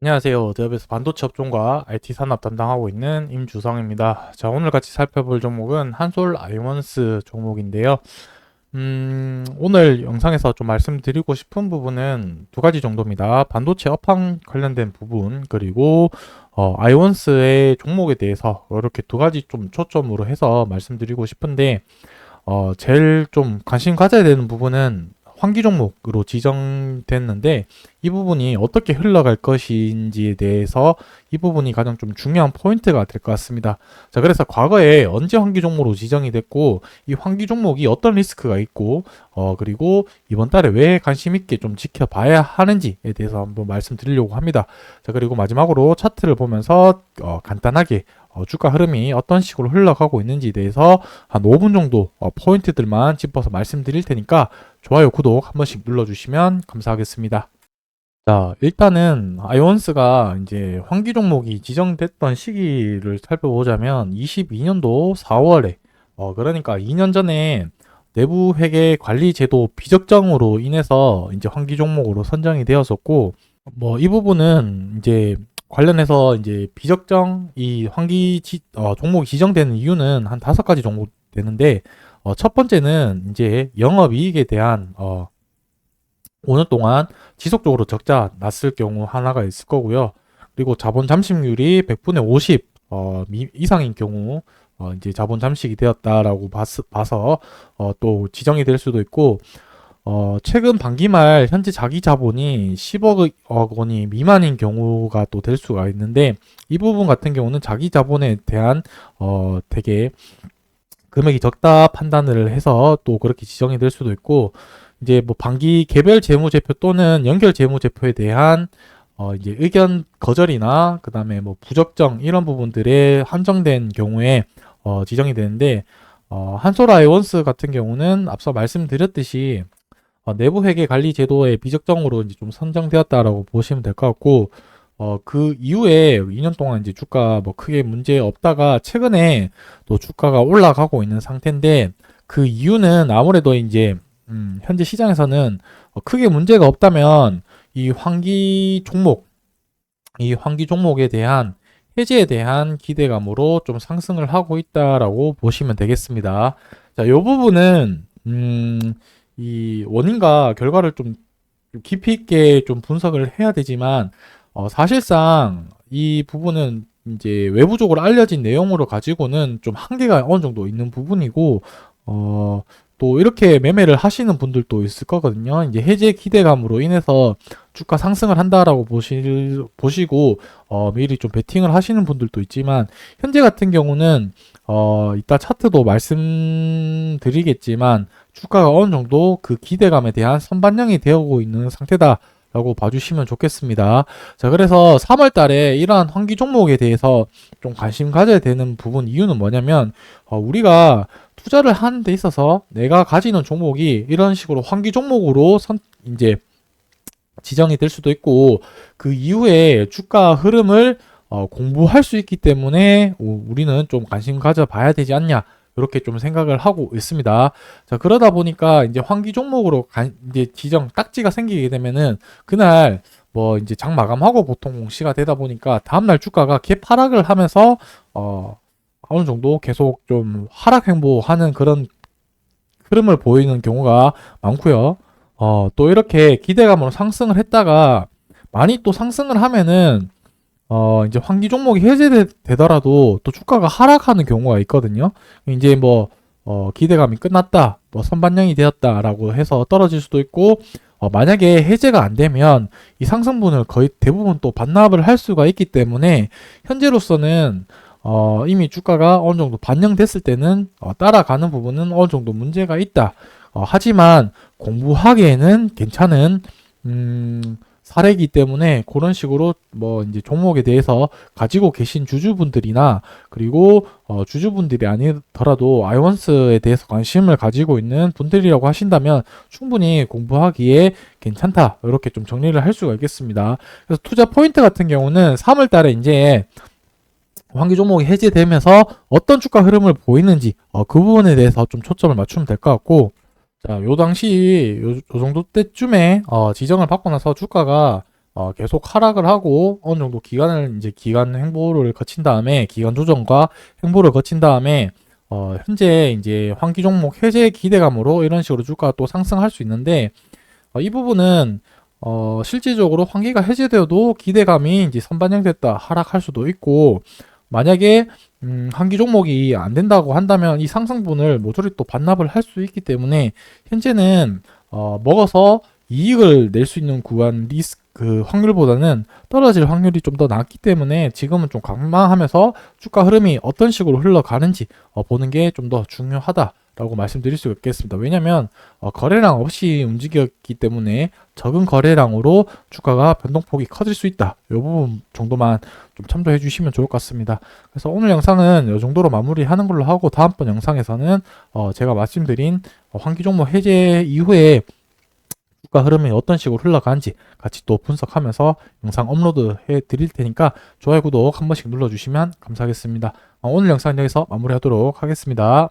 안녕하세요. 드업에서 반도체 업종과 IT 산업 담당하고 있는 임주성입니다. 자, 오늘 같이 살펴볼 종목은 한솔 아이원스 종목인데요. 오늘 영상에서 좀 말씀드리고 싶은 부분은 두 가지 정도입니다. 반도체 업황 관련된 부분, 그리고 아이원스의 종목에 대해서 이렇게 두 가지 좀 초점으로 해서 말씀드리고 싶은데, 제일 좀 관심 가져야 되는 부분은 환기 종목으로 지정됐는데 이 부분이 어떻게 흘러갈 것인지에 대해서 이 부분이 가장 좀 중요한 포인트가 될 것 같습니다. 자, 그래서 과거에 언제 환기 종목으로 지정이 됐고 이 환기 종목이 어떤 리스크가 있고 그리고 이번 달에 왜 관심 있게 좀 지켜봐야 하는지에 대해서 한번 말씀드리려고 합니다. 자, 그리고 마지막으로 차트를 보면서 간단하게 주가 흐름이 어떤 식으로 흘러가고 있는지에 대해서 한 5분 정도 포인트들만 짚어서 말씀드릴 테니까 좋아요, 구독 한 번씩 눌러주시면 감사하겠습니다. 자, 일단은 아이온스가 이제 환기 종목이 지정됐던 시기를 살펴보자면 22년도 4월에 그러니까 2년 전에 내부 회계 관리 제도 비적정으로 인해서 이제 환기 종목으로 선정이 되었었고 뭐 이 부분은 이제 관련해서 이제 비적정 이 종목이 지정되는 이유는 한 5가지 정도 되는데 첫 번째는 이제 영업이익에 대한 5년 동안 지속적으로 적자 났을 경우 하나가 있을 거고요. 그리고 자본 잠식률이 100분의 50 이상인 경우 이제 자본 잠식이 되었다라고 봐서 또 지정이 될 수도 있고 최근 반기 말 현재 자기 자본이 10억 원이 미만인 경우가 또 될 수가 있는데 이 부분 같은 경우는 자기 자본에 대한 되게 금액이 적다 판단을 해서 또 그렇게 지정이 될 수도 있고 이제 뭐 반기 개별 재무제표 또는 연결 재무제표에 대한 이제 의견 거절이나 그다음에 뭐 부적정 이런 부분들에 한정된 경우에 지정이 되는데 한솔아이원스 같은 경우는 앞서 말씀드렸듯이 내부 회계 관리 제도의 비적정으로 이제 좀 선정되었다라고 보시면 될 것 같고, 그 이후에 2년 동안 이제 주가 뭐 크게 문제 없다가 최근에 또 주가가 올라가고 있는 상태인데, 그 이유는 아무래도 이제, 현재 시장에서는 크게 문제가 없다면 이 환기 종목에 대한 해지에 대한 기대감으로 좀 상승을 하고 있다라고 보시면 되겠습니다. 자, 이 부분은, 이 원인과 결과를 좀 깊이 있게 좀 분석을 해야 되지만 사실상 이 부분은 이제 외부적으로 알려진 내용으로 가지고는 좀 한계가 어느 정도 있는 부분이고 또 이렇게 매매를 하시는 분들도 있을 거거든요. 이제 해제 기대감으로 인해서 주가 상승을 한다라고 보시고 미리 좀 베팅을 하시는 분들도 있지만 현재 같은 경우는 이따 차트도 말씀드리겠지만 주가가 어느 정도 그 기대감에 대한 선반영이 되고 있는 상태다. 라고 봐주시면 좋겠습니다. 자, 그래서 3월 달에 이러한 환기 종목에 대해서 좀 관심 가져야 되는 부분 이유는 뭐냐면, 우리가 투자를 하는 데 있어서 내가 가지는 종목이 이런 식으로 환기 종목으로 이제 지정이 될 수도 있고, 그 이후에 주가 흐름을 공부할 수 있기 때문에 우리는 좀 관심 가져봐야 되지 않냐. 이렇게 좀 생각을 하고 있습니다. 자, 그러다 보니까 이제 환기 종목으로 이제 지정 딱지가 생기게 되면은 그날 뭐 이제 장 마감하고 보통 공시가 되다 보니까 다음날 주가가 개파락을 하면서 어느 정도 계속 좀 하락 행보하는 그런 흐름을 보이는 경우가 많고요. 또 이렇게 기대감으로 상승을 했다가 많이 또 상승을 하면은 이제 환기 종목이 해제되더라도 또 주가가 하락하는 경우가 있거든요. 이제 뭐, 기대감이 끝났다, 뭐 선반영이 되었다라고 해서 떨어질 수도 있고, 만약에 해제가 안 되면 이 상승분을 거의 대부분 또 반납을 할 수가 있기 때문에 현재로서는 이미 주가가 어느 정도 반영됐을 때는 따라가는 부분은 어느 정도 문제가 있다. 하지만 공부하기에는 괜찮은, 사례이기 때문에 그런 식으로 뭐 이제 종목에 대해서 가지고 계신 주주분들이나 그리고 주주분들이 아니더라도 아이원스에 대해서 관심을 가지고 있는 분들이라고 하신다면 충분히 공부하기에 괜찮다 이렇게 좀 정리를 할 수가 있겠습니다. 그래서 투자 포인트 같은 경우는 3월 달에 이제 환기 종목이 해제되면서 어떤 주가 흐름을 보이는지 그 부분에 대해서 좀 초점을 맞추면 될 것 같고, 자, 요 당시 요 정도 때쯤에 지정을 받고 나서 주가가 계속 하락을 하고 어느 정도 기간을 이제 기간 횡보를 거친 다음에 기간 조정과 횡보를 거친 다음에 현재 이제 환기 종목 해제 기대감으로 이런 식으로 주가가 또 상승할 수 있는데 이 부분은 실질적으로 환기가 해제되어도 기대감이 이제 선반영됐다 하락할 수도 있고 만약에 환기 종목이 안 된다고 한다면 이 상승분을 모조리 또 반납을 할 수 있기 때문에 현재는 먹어서 이익을 낼 수 있는 구간 그 확률보다는 떨어질 확률이 좀 더 낮기 때문에 지금은 좀 관망하면서 주가 흐름이 어떤 식으로 흘러가는지 보는 게 좀 더 중요하다라고 말씀드릴 수 있겠습니다. 왜냐면 거래량 없이 움직였기 때문에 적은 거래량으로 주가가 변동폭이 커질 수 있다. 이 부분 정도만 좀 참조해 주시면 좋을 것 같습니다. 그래서 오늘 영상은 이 정도로 마무리하는 걸로 하고 다음번 영상에서는 제가 말씀드린 환기 종목 해제 이후에 주가 흐름이 어떤 식으로 흘러가는지 같이 또 분석하면서 영상 업로드 해 드릴 테니까 좋아요, 구독 한 번씩 눌러주시면 감사하겠습니다. 오늘 영상 여기서 마무리하도록 하겠습니다.